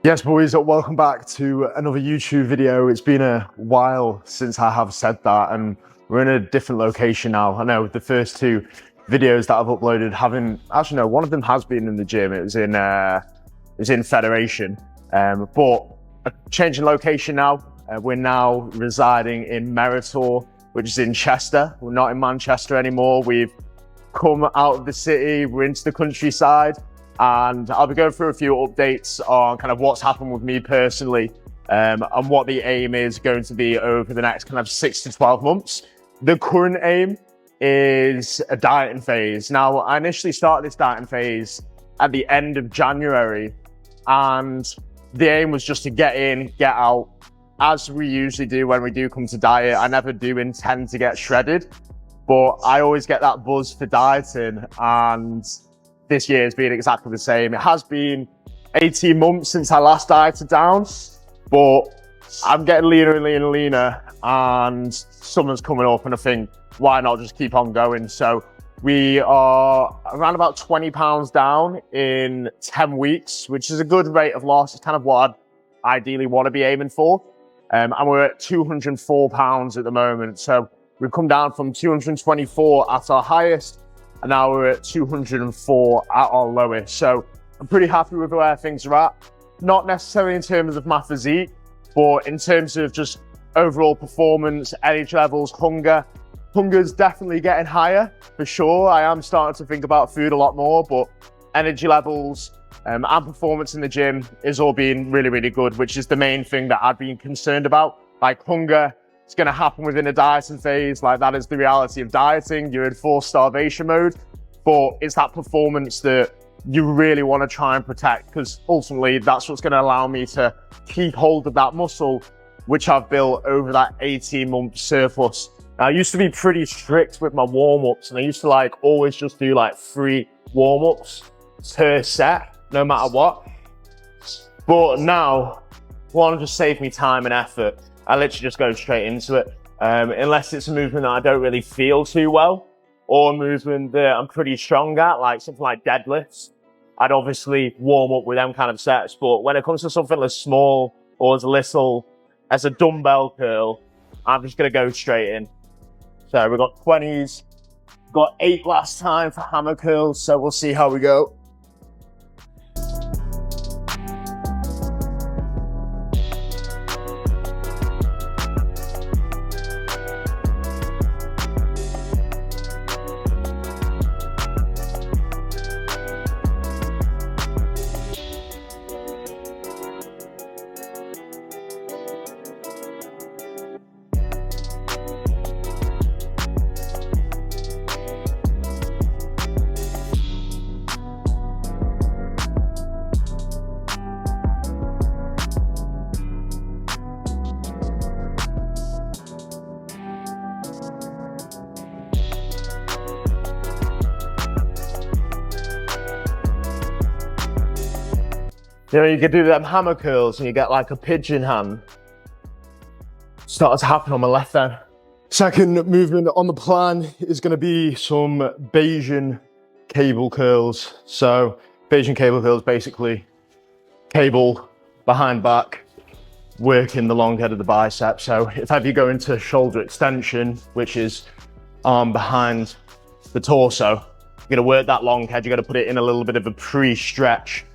Yes, boys, welcome back to another YouTube video. It's been a while since I have said that, and we're in a different location now. I know the first two videos that I've uploaded haven't, actually no, one of them has been in the gym. It was in Federation, but a change in location now. We're now residing in Meritor, which is in Chester. We're not in Manchester anymore. We've come out of the city, we're into the countryside, and I'll be going through a few updates on kind of what's happened with me personally, and what the aim is going to be over the next kind of 6 to 12 months. The current aim is a dieting phase. Now, I initially started this dieting phase at the end of January, and the aim was just to get in, get out, as we usually do when we do come to diet. I never do intend to get shredded, but I always get that buzz for dieting, and this year has been exactly the same. It has been 18 months since I last dieted down, but I'm getting leaner and leaner and leaner, and summer's coming up, and I think, why not just keep on going? So we are around about 20 pounds down in 10 weeks, which is a good rate of loss. It's kind of what I'd ideally want to be aiming for. And we're at 204 pounds at the moment. So we've come down from 224 at our highest, and now we're at 204 at our lowest. So I'm pretty happy with where things are at. Not necessarily in terms of my physique, but in terms of just overall performance, energy levels, hunger. Hunger's definitely getting higher, for sure. I am starting to think about food a lot more, but energy levels and performance in the gym is all being really, really good, which is the main thing that I've been concerned about. Like, hunger, it's going to happen within a dieting phase. Like, that is the reality of dieting. You're in full starvation mode, but it's that performance that you really want to try and protect, because ultimately that's what's going to allow me to keep hold of that muscle, which I've built over that 18-month surplus. Now, I used to be pretty strict with my warm-ups, and I used to always just do 3 warm-ups per set, no matter what. But now, one, just save me time and effort. I literally just go straight into it. Unless it's a movement that I don't really feel too well, or a movement that I'm pretty strong at, like something like deadlifts, I'd obviously warm up with them kind of sets. But when it comes to something as small or as little as a dumbbell curl, I'm just gonna go straight in. So we've got 20s, got 8 last time for hammer curls, so we'll see how we go. You know, you can do them hammer curls and you get like a pigeon hand. Started to happen on my left then. Second movement on the plan is going to be some Bayesian cable curls. So Bayesian cable curls, basically cable behind back, working the long head of the bicep. So if ever you go into shoulder extension, which is arm behind the torso, you're going to work that long head. You're going to put it in a little bit of a pre-stretch.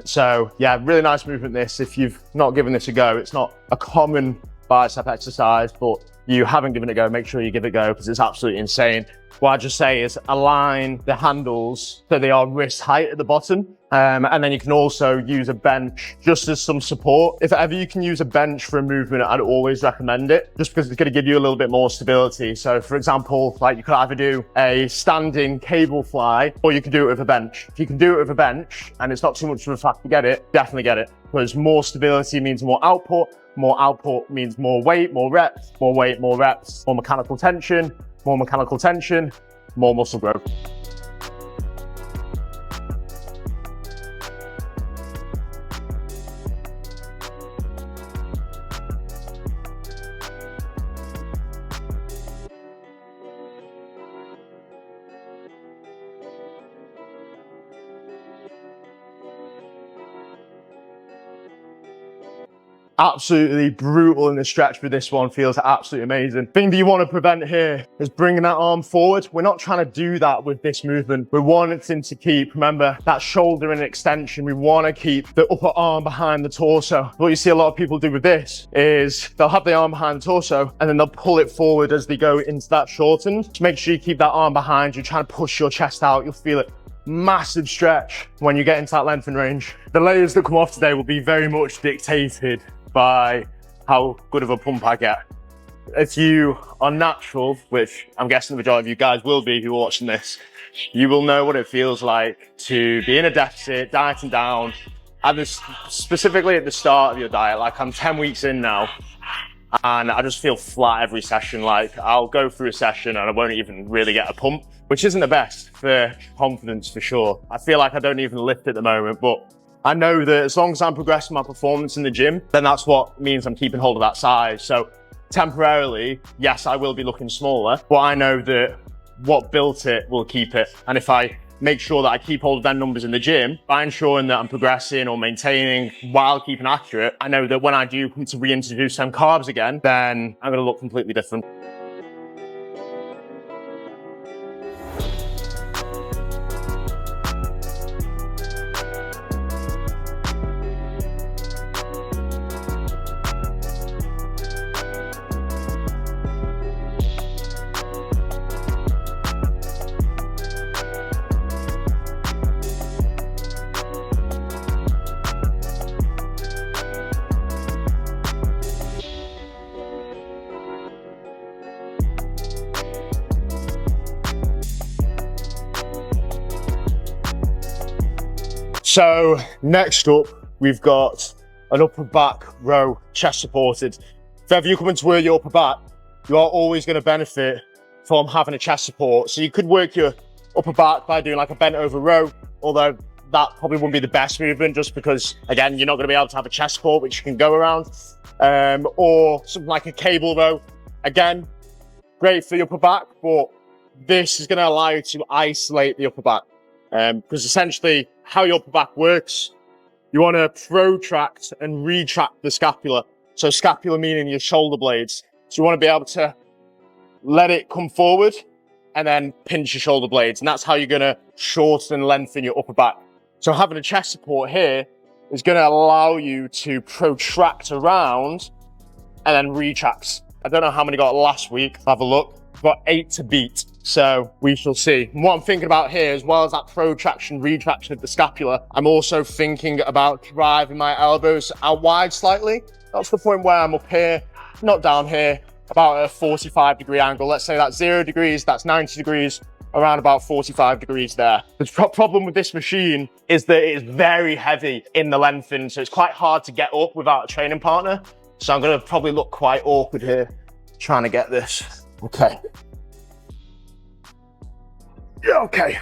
So yeah, really nice movement this. If you've not given this a go, it's not a common bicep exercise, but you haven't given it a go, make sure you give it a go, because it's absolutely insane. What I just say is align the handles so they are wrist height at the bottom. And then you can also use a bench just as some support. If ever you can use a bench for a movement, I'd always recommend it, just because it's going to give you a little bit more stability. So for example, you could either do a standing cable fly, or you could do it with a bench. If you can do it with a bench and it's not too much of a faff to get it, definitely get it, because more stability means more output. More output means more weight, more reps, more weight, more reps, more mechanical tension, more muscle growth. Absolutely brutal in the stretch with this one, feels absolutely amazing. Thing that you want to prevent here is bringing that arm forward. We're not trying to do that with this movement. We're wanting to keep, remember, that shoulder in extension. We want to keep the upper arm behind the torso. What you see a lot of people do with this is they'll have the arm behind the torso and then they'll pull it forward as they go into that shorten. Just make sure you keep that arm behind you, trying to push your chest out. You'll feel it. Massive stretch when you get into that length and range. The layers that come off today will be very much dictated by how good of a pump I get. If you are natural, which I'm guessing the majority of you guys will be who are watching this, you will know what it feels like to be in a deficit, dieting down, specifically at the start of your diet. Like I'm 10 weeks in now, and I just feel flat every session. Like I'll go through a session and I won't even really get a pump, which isn't the best for confidence for sure. I feel like I don't even lift at the moment, but I know that as long as I'm progressing my performance in the gym, then that's what means I'm keeping hold of that size. So temporarily, yes, I will be looking smaller, but I know that what built it will keep it. And if I make sure that I keep hold of them numbers in the gym by ensuring that I'm progressing or maintaining while keeping accurate, I know that when I do come to reintroduce some carbs again, then I'm gonna look completely different. So next up, we've got an upper back row chest supported. If ever you come into work your upper back, you are always going to benefit from having a chest support. So you could work your upper back by doing like a bent over row, although that probably wouldn't be the best movement just because, again, you're not going to be able to have a chest support which you can go around. Or something like a cable row. Again, great for the upper back, but this is going to allow you to isolate the upper back. Because essentially how your upper back works, you want to protract and retract the scapula. So scapula meaning your shoulder blades. So you want to be able to let it come forward and then pinch your shoulder blades. And that's how you're going to shorten and lengthen your upper back. So having a chest support here is going to allow you to protract around and then retract. I don't know how many got last week. Have a look. Got 8 to beat. So we shall see. And what I'm thinking about here, as well as that protraction, retraction of the scapula, I'm also thinking about driving my elbows out wide slightly. That's the point where I'm up here, not down here, about a 45-degree angle. Let's say that's 0 degrees, that's 90 degrees, around about 45 degrees there. The problem with this machine is that it is very heavy in the lengthen, so it's quite hard to get up without a training partner. So I'm gonna probably look quite awkward here, trying to get this. Okay. Yeah, okay.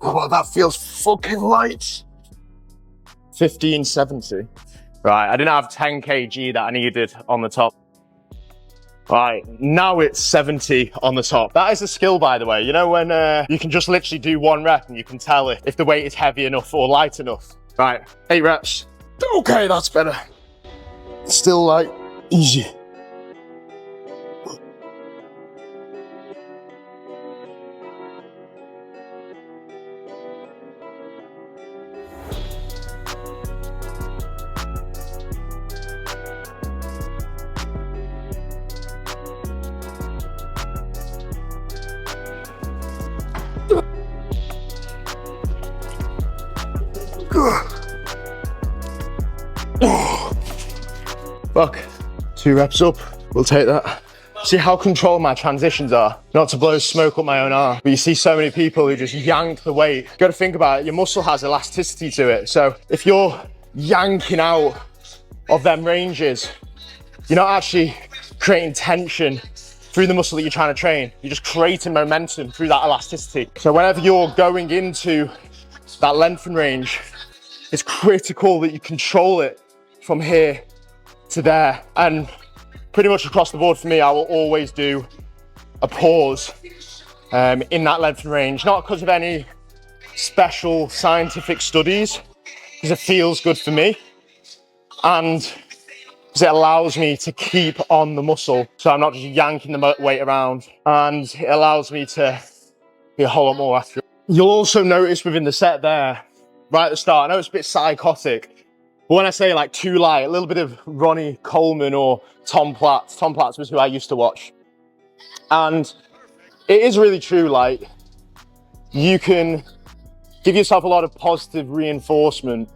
Oh, that feels fucking light. 1570. Right, I didn't have 10 kg that I needed on the top. Right, now it's 70 on the top. That is a skill, by the way. You know when you can just literally do 1 rep and you can tell if the weight is heavy enough or light enough. Right, 8 reps. Okay, that's better. Still like easy. Fuck, 2 reps up, we'll take that. See how controlled my transitions are. Not to blow smoke up my own arm, but you see so many people who just yank the weight. You gotta think about it, your muscle has elasticity to it. So if you're yanking out of them ranges, you're not actually creating tension through the muscle that you're trying to train. You're just creating momentum through that elasticity. So whenever you're going into that length and range, it's critical that you control it from here to there. And pretty much across the board for me, I will always do a pause in that length and range, not because of any special scientific studies, because it feels good for me. And because it allows me to keep on the muscle, so I'm not just yanking the weight around, and it allows me to be a whole lot more accurate. You'll also notice within the set there, right at the start, I know it's a bit psychotic, but when I say like too light, a little bit of Ronnie Coleman or Tom Platz. Tom Platz was who I used to watch. And it is really true, like, you can give yourself a lot of positive reinforcement,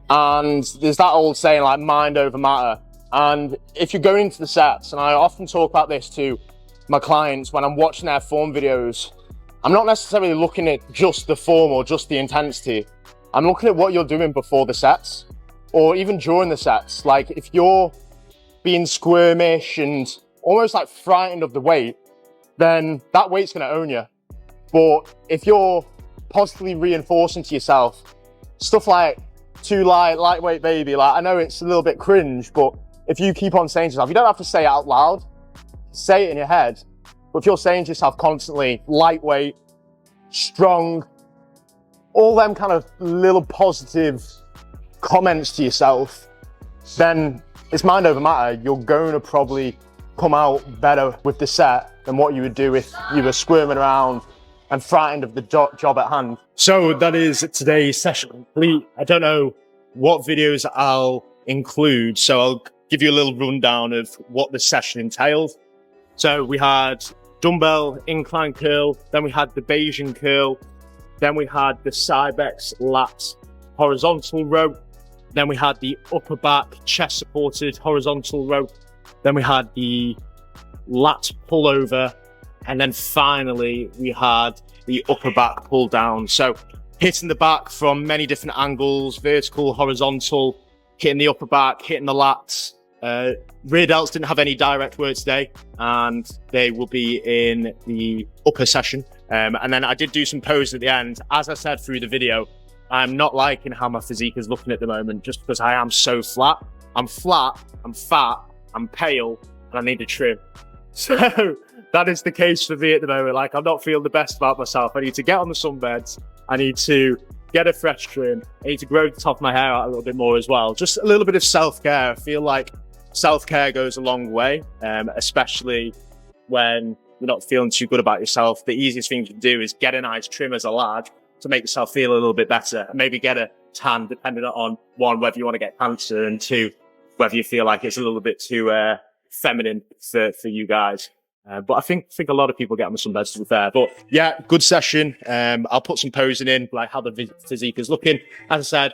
and there's that old saying like mind over matter. And if you're going into the sets, and I often talk about this to my clients when I'm watching their form videos, I'm not necessarily looking at just the form or just the intensity. I'm looking at what you're doing before the sets or even during the sets. Like if you're being squirmish and almost like frightened of the weight, then that weight's gonna own you. But if you're positively reinforcing to yourself, stuff like too light, lightweight baby, like I know it's a little bit cringe, but if you keep on saying to yourself, you don't have to say it out loud, say it in your head, but if you're saying to yourself constantly, lightweight, strong, all them kind of little positive comments to yourself, then it's mind over matter. You're going to probably come out better with the set than what you would do if you were squirming around and frightened of the job at hand. So that is today's session complete. I don't know what videos I'll include, so I'll give you a little rundown of what the session entailed. So we had dumbbell incline curl, then we had the Bayesian curl, then we had the Cybex lats horizontal row, then we had the upper back chest supported horizontal row, then we had the lat pullover, and then finally we had the upper back pull down. So hitting the back from many different angles, vertical, horizontal, hitting the upper back, hitting the lats. Rear delts didn't have any direct work today, and they will be in the upper session. And then I did do some poses at the end. As I said through the video, I'm not liking how my physique is looking at the moment, just because I am so flat. I'm flat, I'm fat, I'm pale, and I need a trim. So that is the case for me at the moment. Like, I'm not feeling the best about myself. I need to get on the sunbeds. I need to get a fresh trim. I need to grow the top of my hair out a little bit more as well. Just a little bit of self-care. I feel like self-care goes a long way, especially when you're not feeling too good about yourself. The easiest thing you can do is get a nice trim as a lad to make yourself feel a little bit better, and maybe get a tan, depending on one, whether you want to get cancer, and two, whether you feel like it's a little bit too feminine for you guys. But I think a lot of people get on the sunbeds, to be fair. But yeah, good session. I'll put some posing in, like how the physique is looking. As I said,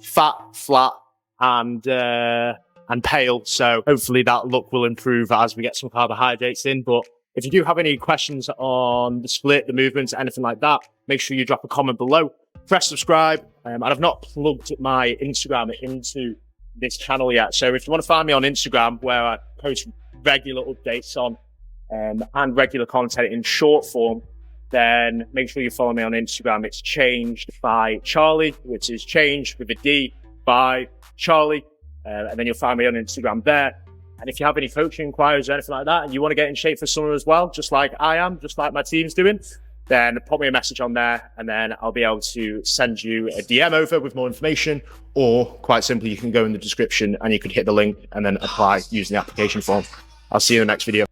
fat, flat, and pale. So hopefully that look will improve as we get some carbohydrates in. But if you do have any questions on the split, the movements, anything like that, make sure you drop a comment below. Press subscribe. And I've not plugged my Instagram into this channel yet. So if you want to find me on Instagram, where I post regular updates on and regular content in short form, then make sure you follow me on Instagram. It's Changed by Charlie, which is changed with a D by Charlie. And then you'll find me on Instagram there. And if you have any coaching inquiries or anything like that, and you want to get in shape for summer as well, just like I am, just like my team's doing, then pop me a message on there, and then I'll be able to send you a DM over with more information, or quite simply, you can go in the description and you can hit the link and then apply using the application form. I'll see you in the next video.